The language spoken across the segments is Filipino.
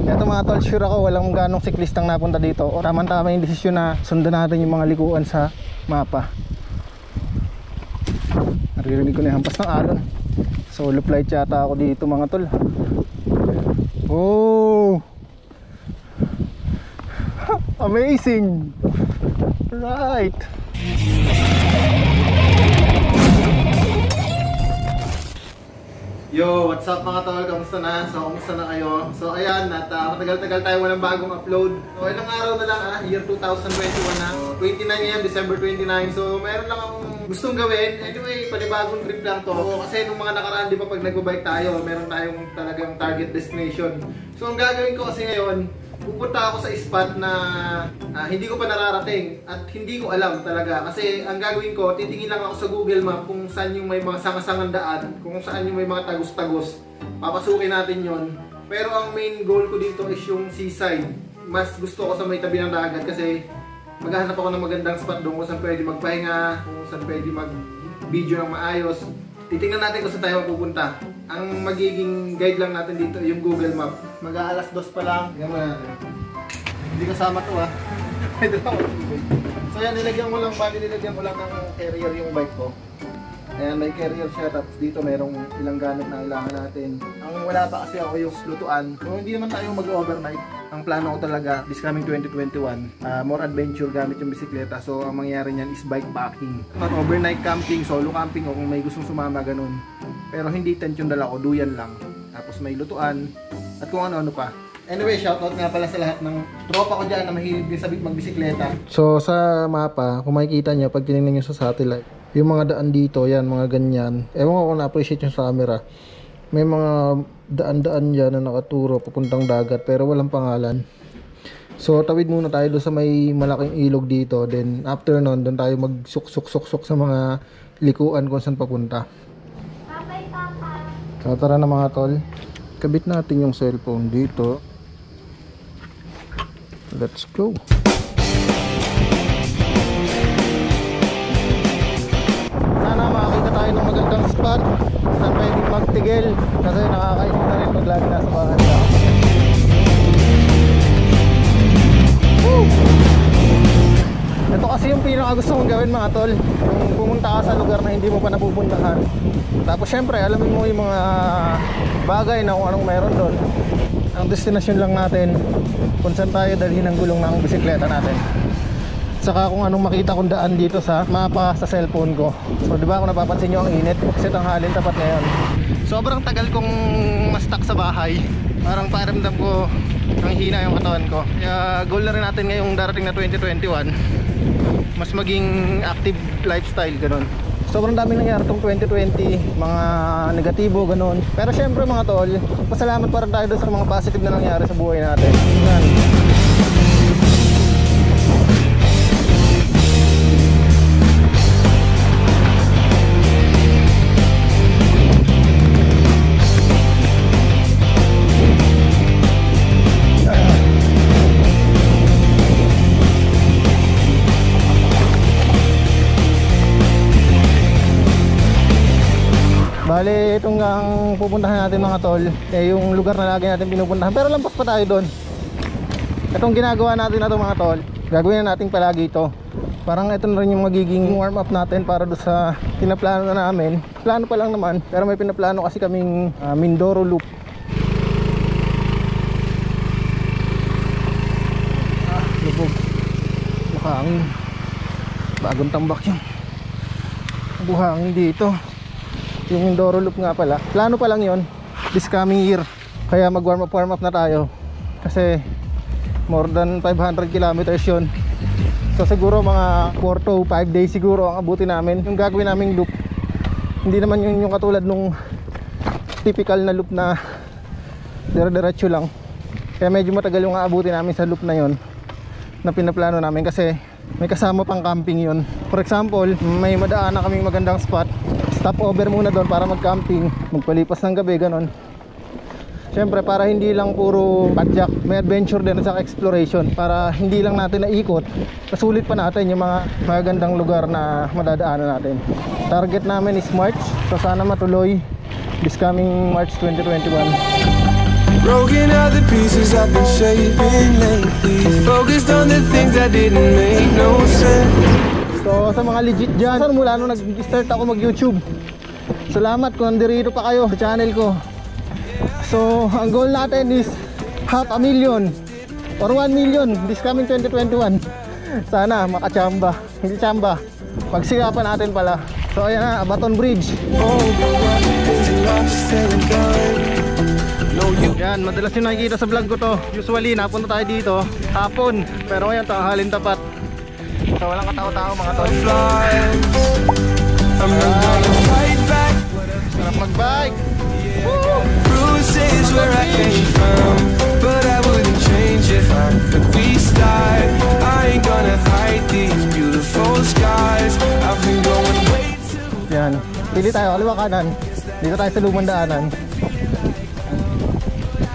Ito mga tol, sure ako walang ganong siklistang napunta dito. O tama-tama yung desisyon na sundan natin yung mga likuan sa mapa. Naririnig ko na yung hampas ng alon. Solo flight yata ako dito mga tol. Oh, amazing. Right. Yo, what's up mga tol? Kamusta na? So, kamusta na kayo? So, ayan, at matagal-tagal tayo walang bagong upload. So, ilang araw na lang year 2021 na. 29 yan, December 29. So, mayroon lang akong gustong gawin. Anyway, panibagong trip lang to. Kasi nung mga nakaraan, di ba pag nagbabike tayo, meron tayong talagang target destination. So, ang gagawin ko kasi ngayon, pupunta ako sa spot na hindi ko pa nararating at hindi ko alam talaga. Kasi ang gagawin ko, titingin lang ako sa Google Map kung saan yung may mga sangasangang daan, kung saan yung may mga tagos-tagos. Papasukin natin yon. Pero ang main goal ko dito is yung seaside. Mas gusto ko sa may tabi ng dagat kasi maghahanap ako ng magandang spot doon kung saan pwede magpahinga, kung saan pwede mag-video ng maayos. Titingnan natin kung saan tayo mapupunta. Ang magiging guide lang natin dito yung Google Map. Mag-aalas 2 pa lang. Gano'n natin. Hindi kasama to ha. So yan, nilagyan ko lang ng carrier yung bike ko. Ayan, may carrier siya. Tapos dito mayroong ilang gamit na kailangan natin. Ang wala pa kasi ako yung lutuan. So hindi naman tayo mag-overnight. Ang plano ko talaga this coming 2021, more adventure gamit yung bisikleta. So ang mangyayari niyan is bike packing. Not overnight camping, solo camping o kung may gustong sumama ganun. Pero hindi tent yung dala ko, duyan lang. Tapos may lutuan at kung ano-ano pa. Anyway, shoutout nga pala sa lahat ng tropa ko dyan na mahilig din sa magbisikleta. So sa mapa, kung makikita nyo, pag tinignan nyo sa satellite, yung mga daan dito, yan, mga ganyan. Ewan ko kung na-appreciate yung sa camera. May mga daan-daan dyan na nakaturo papuntang dagat pero walang pangalan. So tawid muna tayo doon sa may malaking ilog dito. Then after nun, doon tayo mag-suk-suk-suk sa mga likuan kung saan papunta. So tara na mga tol. Kabit natin yung cellphone dito. Let's go. Sana makakita tayo ng magandang spot saan pwedeng magtigil kasi nakakaisip na rin pag lagi nasa bahay ka. Woo! Ito kasi yung pinaka gusto kong gawin mga tol, yung pumunta ka sa lugar na hindi mo pa napupuntahan. Tapos syempre alamin mo yung mga bagay na kung anong meron doon. Ang destination lang natin kung saan tayo dalhin ang gulong ng bisikleta natin. Saka kung anong makita kong daan dito sa mapa sa cellphone ko. So di ba kung napapansin nyo ang init kasi tanghalin tapat ngayon. Sobrang tagal kong ma-stuck sa bahay. Parang pakiramdam ko ang hina yung katawan ko. Kaya goal na rin natin ngayong darating na 2021 mas maging active lifestyle ganun. Sobrang daming nangyari itong 2020, mga negatibo ganun. Pero syempre mga tol, pasalamat pa rin tayo doon sa mga positive na nangyari sa buhay natin. Yan. Bale, itong ang pupuntahan natin mga tol yung lugar na lagi natin pinupuntahan. Pero lampas pa tayo doon. Itong ginagawa natin na ito mga tol, gagawin na natin palagi ito. Parang ito na rin yung magiging warm up natin para doon sa pinaplano na namin. Plano pa lang naman, pero may pinaplano kasi kaming Mindoro Loop. Lubog. Buhangin. Bagong tambak yung buhangin dito. Yung Mindoro Loop nga pala, plano pa lang yon this coming year. Kaya mag warm up na tayo kasi more than 500 kilometers yun. So siguro mga 4 to 5 days siguro ang abutin namin yung gagawin naming loop. Hindi naman yung katulad nung typical na loop na dire-diretso lang. Kaya medyo matagal yung aabutin namin sa loop na yon na pinaplano namin kasi may kasama pang camping yun. For example, may madaan na kaming magandang spot, stop over muna doon para mag-camping, magpalipas ng gabi, ganon. Siyempre para hindi lang puro padjak, may adventure din sa exploration. Para hindi lang natin naikot, kasulit pa natin yung mga magandang lugar na madadaanan natin. Target namin is March, so sana matuloy this coming March 2021. Broken out the pieces I've been shaping lately. Focused on the things that didn't make no sense. So sa mga legit dyan, saan mula nung nag-start ako mag-YouTube, salamat kung nandirito pa kayo sa channel ko. So ang goal natin is 500,000 or 1 million this coming 2021. Sana makachamba, hindi chamba, pagsikapan natin pala. So ayan na, Abaton Bridge. Yan, madalas yung nakikita sa vlog ko to. Usually napunta tayo dito hapon, pero ngayon tanghalin tapat. So walang katao-tao mga tol. Sarap mag-bike. Bruises where I came from, but I wouldn't change if I could restart. I ain't gonna hide these beautiful skies. I've been going way too. Yan, pili tayo, kaliwa kanan. Dito tayo sa lumang daanan.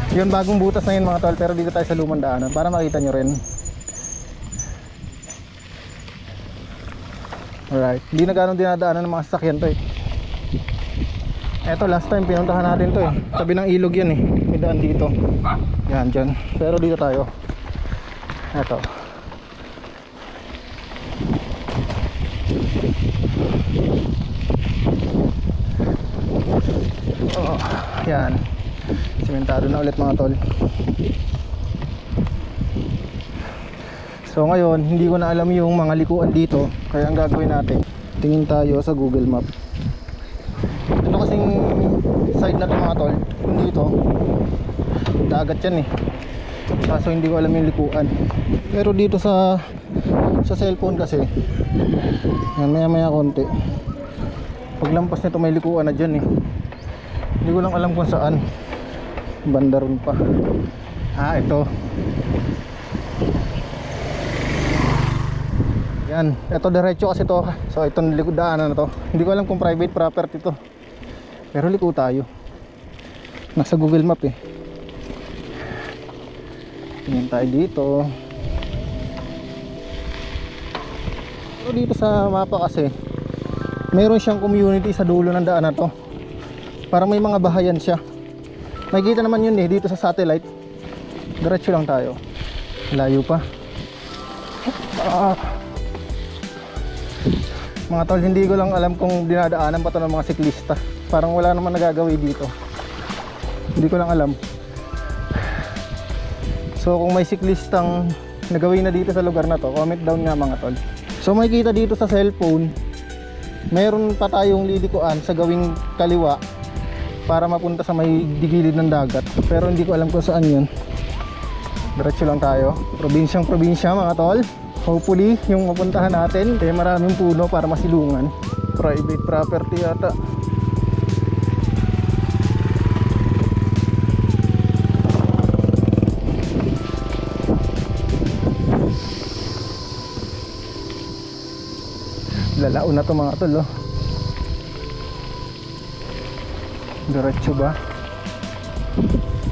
Yun, bagong butas na yun mga tol, pero dito tayo sa lumang daanan para makita nyo rin. Alright, hindi na ganong dinadaanan ng mga sasakyan to eh. Eto, last time pinuntahan natin to eh. Tabi ng ilog yan eh, may daan dito. Yan, dyan. Pero dito tayo. Eto. Oh, yan. Simentado na ulit mga tol. So ngayon, hindi ko na alam yung mga likuan dito. Kaya ang gagawin natin, tingin tayo sa Google Map. Ito kasing side na ito mga tol, kung dito dagat yan eh. Kaso hindi ko alam yung likuan. Pero dito sa cellphone kasi, yan, maya maya konti, paglampas nito may likuan na dyan eh. Hindi ko lang alam kung saan. Banda ron pa. Ah, ito. Yan, ito diretso kasi to. So itong likod daanan na to. Hindi ko alam kung private property to. Pero liko tayo. Nasa Google Map eh. Tingnan tayo dito. Pero dito sa mapa kasi, mayroon siyang community sa dulo ng daan na to. Parang may mga bahayan siya. Makikita naman yun eh dito sa satellite. Diretso lang tayo. Layo pa. Mga tol, hindi ko lang alam kung dinadaanan pa to ng mga siklista. Parang wala naman nagagawi dito. Hindi ko lang alam. So kung may siklistang nagawin na dito sa lugar na to, comment down nga mga tol. So makikita dito sa cellphone, meron pa tayong lilikuan sa gawing kaliwa para mapunta sa may digilid ng dagat. Pero hindi ko alam kung saan yun. Diretso lang tayo. Probinsyang probinsya mga tol. Hopefully yung mapuntahan natin kaya maraming puno para masilungan. Private property yata. Lalao na to mga tol oh. Diretso ba?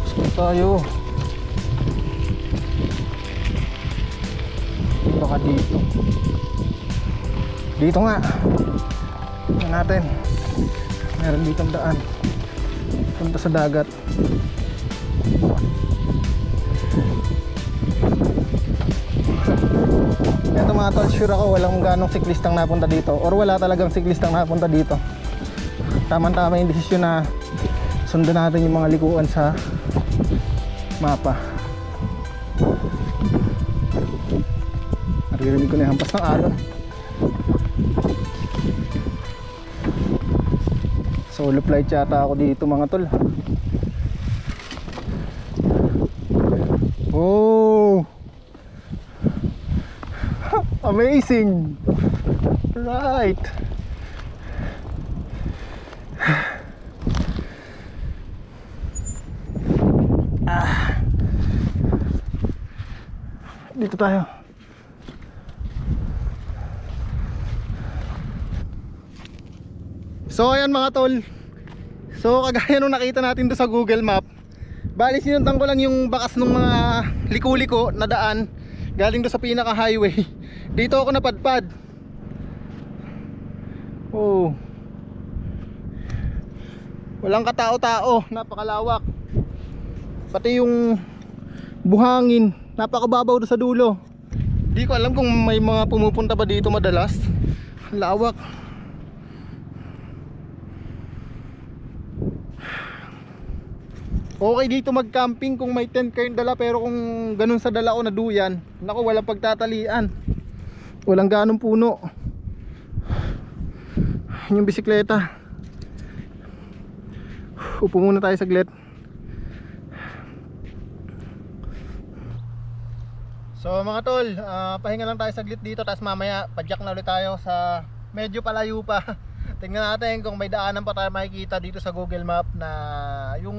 Gusto tayo. Baka dito. Dito nga. Tingnan natin. Meron ditong daan. Punta sa dagat. Ito mga tol, sure ako walang ganong siklistang napunta dito. Or wala talagang siklistang napunta dito. Tama-tama yung desisyon na sundan natin yung mga likuan sa mapa. Naririnig ko na yung hampas ng alon. Solo flight yata ako dito mga tol. Oh, amazing. Right. Dito tayo. So ayan mga tol. So kagaya nung nakita natin doon sa Google Map, bali sinundan ko lang yung bakas ng mga liku-liko na daan galing doon sa pinaka highway. Dito ako napadpad. Oh. Walang katao-tao, napakalawak. Pati yung buhangin, napakababaw doon sa dulo. Di ko alam kung may mga pumupunta pa dito madalas. Lawak. Okay dito mag-camping kung may tent kayong dala, pero kung ganun sa dala ko na duyan, naku, walang pagtatalian. Walang ganong puno. Yung bisikleta. Upo muna tayo saglit. So mga tol, pahinga lang tayo saglit dito, tapos mamaya padyak na ulit tayo sa medyo palayo pa. Tingnan natin kung may daanan pa tayo makikita dito sa Google Map na yung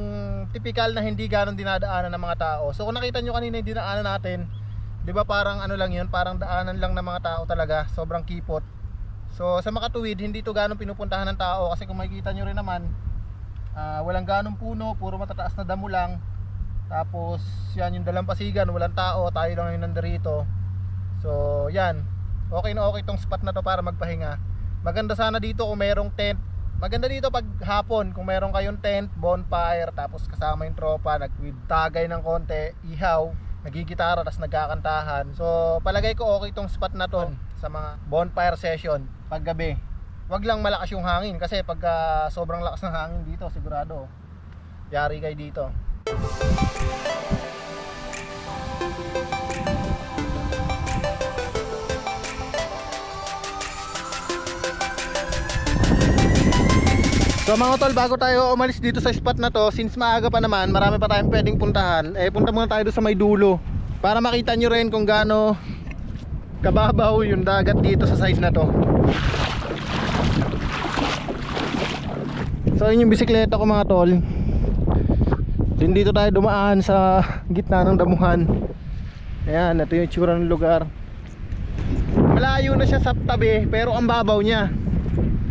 typical na hindi ganon dinadaanan ng mga tao. So kung nakita nyo kanina yung dinaanan natin, di ba parang ano lang yun, parang daanan lang ng mga tao talaga, sobrang kipot. So sa makatuwid, hindi to ganon pinupuntahan ng tao, kasi kung makikita nyo rin naman, walang ganong puno, puro matataas na damo lang. Tapos yan yung dalampasigan, walang tao, tayo lang yung nandirito. So yan, okay na okay tong spot na to para magpahinga. Maganda sana dito kung merong tent. Maganda dito pag hapon kung meron kayong tent, bonfire, tapos kasama yung tropa, nagtagay ng konti, ihaw, nagigitara, tapos nagkakantahan. So palagay ko okay tong spot na to sa mga bonfire session pag gabi. Wag lang malakas yung hangin, kasi pag sobrang lakas ng hangin dito, sigurado yari kayo dito. So mga tol, bago tayo umalis dito sa spot na to, since maaga pa naman, marami pa tayong pwedeng puntahan, punta muna tayo doon sa may dulo para makita nyo rin kung gaano kababaw yung dagat dito sa side na to. So yun yung bisikleta ko mga tol. Din dito tayo dumaan sa gitna ng damuhan. Ayan, ito yung itsura ng lugar. Malayo na siya sa tabi, pero ang babaw niya.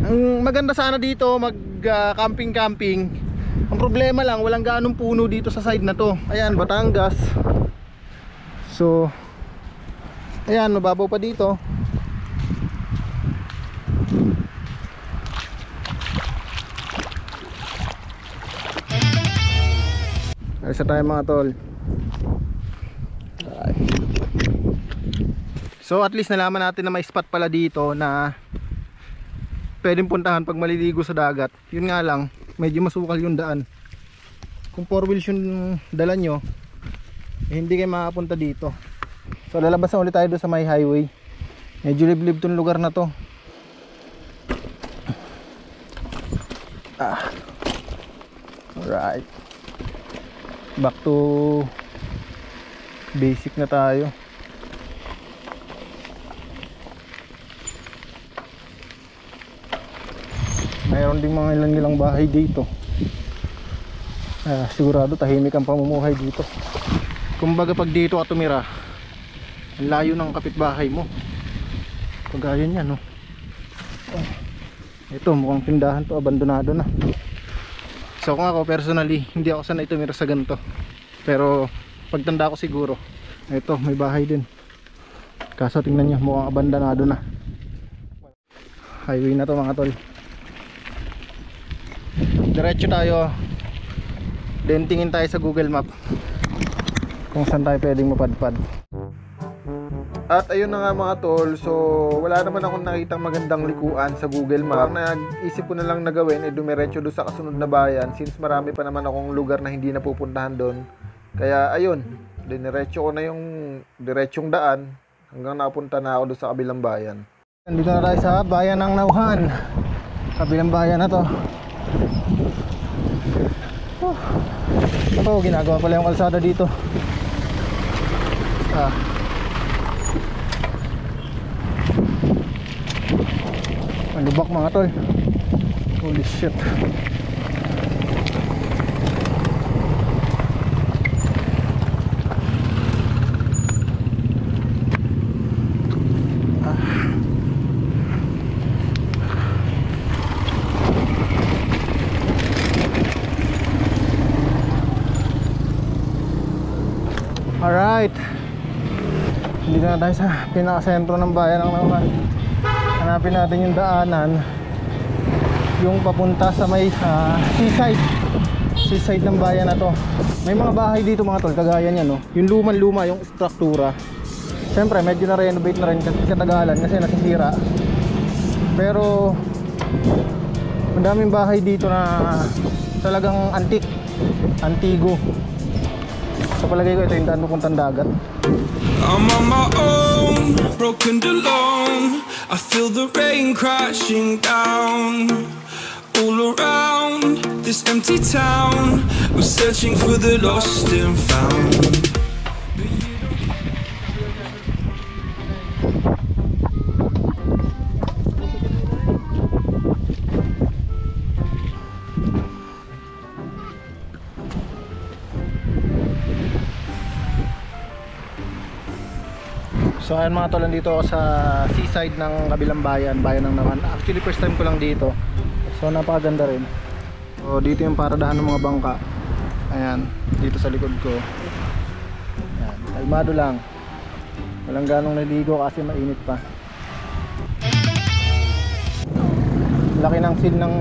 Ang maganda sana dito mag-camping-camping. Ang problema lang, walang ganong puno dito sa side na to. Ayan, Batangas. So ayan, mababaw pa dito. Alis na tayo mga tol. So at least nalaman natin na may spot pala dito na pwedeng puntahan pag maliligo sa dagat. Yun nga lang, medyo masukal yung daan. Kung 4 wheels yung dala nyo, hindi kayo makapunta dito. So lalabas na ulit tayo doon sa may highway. Medyo liblib tong lugar na to. Alright, back to basic na tayo. Mayroon ding mga ilang bahay dito. Sigurado tahimik ang pamumuhay dito. Kumbaga pag dito ka tumira, ang layo ng kapitbahay mo. Kagaya niyan, no? Ito mukhang tindahan to, abandonado na. So kung ako personally, hindi ako sanay tumira sa ganito. Pero pagtanda ko siguro, ito may bahay din. Kaso tingnan nyo, mukhang abandonado na. Highway na to mga tol. Diretso tayo, then tingin tayo sa Google Map kung saan tayo pwedeng mapadpad. At ayun na nga mga tol, so wala naman akong nakitang magandang likuan sa Google Map. Nag-isip ko na lang na gawin, dumiretso doon sa kasunod na bayan, since marami pa naman akong lugar na hindi napupuntahan doon. Kaya ayun, diniretso ko na yung diretsong daan hanggang napunta na ako doon sa kabilang bayan. Dito na tayo sa bayan ng Nauhan. Kabilang bayan na to. Ito, ginagawa pala yung kalsada dito. Malubak mga tol. Holy shit. Alright, dito na tayo sa pinakasentro ng bayan ng Nauhan. Hanapin natin yung daanan, yung papunta sa may seaside ng bayan na to. May mga bahay dito mga tol, kagaya niyan, no? Yung luman-luma yung struktura. Siyempre medyo na-renovate na rin kasi katagalan kasi nasisira. Pero ang daming bahay dito na talagang antigo. Sa palagay ko ito yung daan pupuntang dagat. I'm on my own, broken and alone. I feel the rain crashing down all around this empty town. I'm searching for the lost and found. So ayan mga tol, nandito ako sa seaside ng kabilang bayan ng Nauhan. Actually first time ko lang dito. So napakaganda rin. So dito yung paradahan ng mga bangka. Ayan, dito sa likod ko. Ayan, kalmado lang. Walang ganong naligo kasi mainit pa. Laki ng scene ng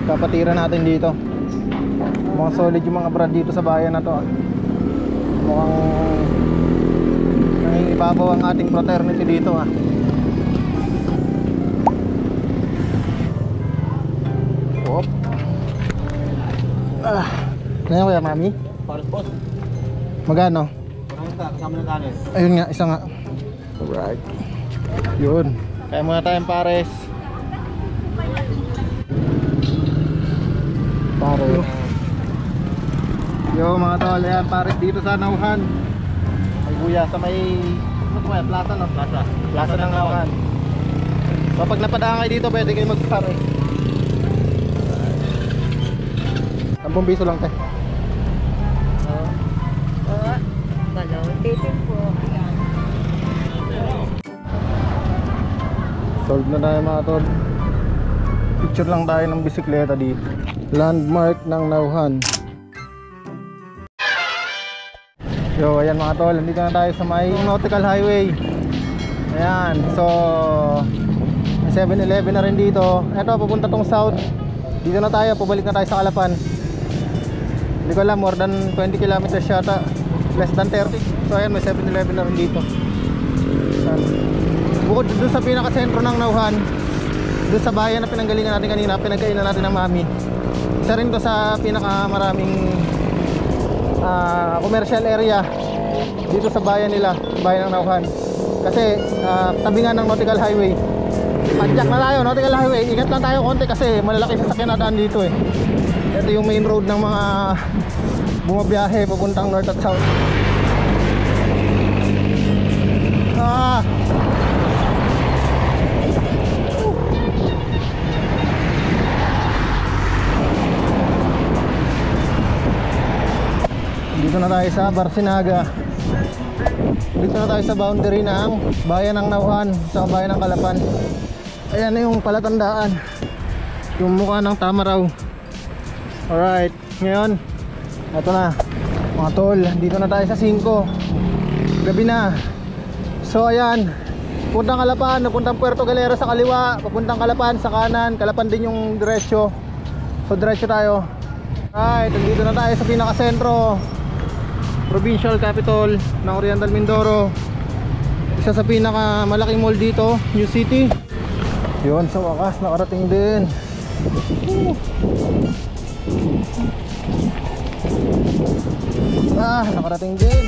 kapatiran natin dito. Mukhang solid yung mga brad dito sa bayan na to. Mukhang nangingibabaw ang ating fraternity dito ah. Op. Ngayon kaya mami? Pares boss. Magano? Parang kasama ng kanin. Ayun nga, isa nga. Alright. Yun. Kaya muna tayong pares. Pares. Yo mga tol, ayan pares dito sa Nauhan. May buya sa may ano kaya? Plaza no? Plaza ng Nauhan. So pag napadaan kayo dito pwede kayo magpares. 10 piso lang tayo. Titin po. Ayan. Solve na tayo mga tol. Picture lang tayo ng bisikleta dito. Landmark ng Nauhan. Yo, ayan mga tol, nandito na tayo sa may Nautical Highway. Ayan, so 7-Eleven na rin dito. Eto, papunta tong south. Dito na tayo, pabalik na tayo sa Calapan. Hindi ko alam, more than 20 kilometers yata. Less than 30. So ayan, may 7-Eleven na rin dito. Bukod doon sa pinaka-sentro ng Nauhan, doon sa bayan na pinanggalingan natin kanina, pinagkainan natin ng mami. Isa rin to sa pinaka-maraming commercial area dito sa bayan nila, bayan ng Nauhan. Kasi tabi nga ng Nautical Highway. Padjak na tayo, Nautical Highway. Ingat lang tayo konti kasi malalaki sasakyan na daan dito eh. Ito yung main road ng mga bumabiyahe papuntang north at south. Dito na tayo sa Barcinaga. Dito na tayo sa boundary ng bayan ng Nauhan sa bayan ng Calapan. Ayan na yung palatandaan, yung mukha ng Tamaraw. Alright, ngayon ito na mga tol, dito na tayo sa 5. Gabi na. So ayan, puntang Calapan, napuntang Puerto Galera sa kaliwa, papuntang Calapan sa kanan, Calapan din yung diretso. So diretso tayo. Alright, dito na tayo sa pinakasentro, provincial capital ng Oriental Mindoro. Isa sa pinakamalaking mall dito, New City. Yun, sa wakas nakarating din. Nakarating din.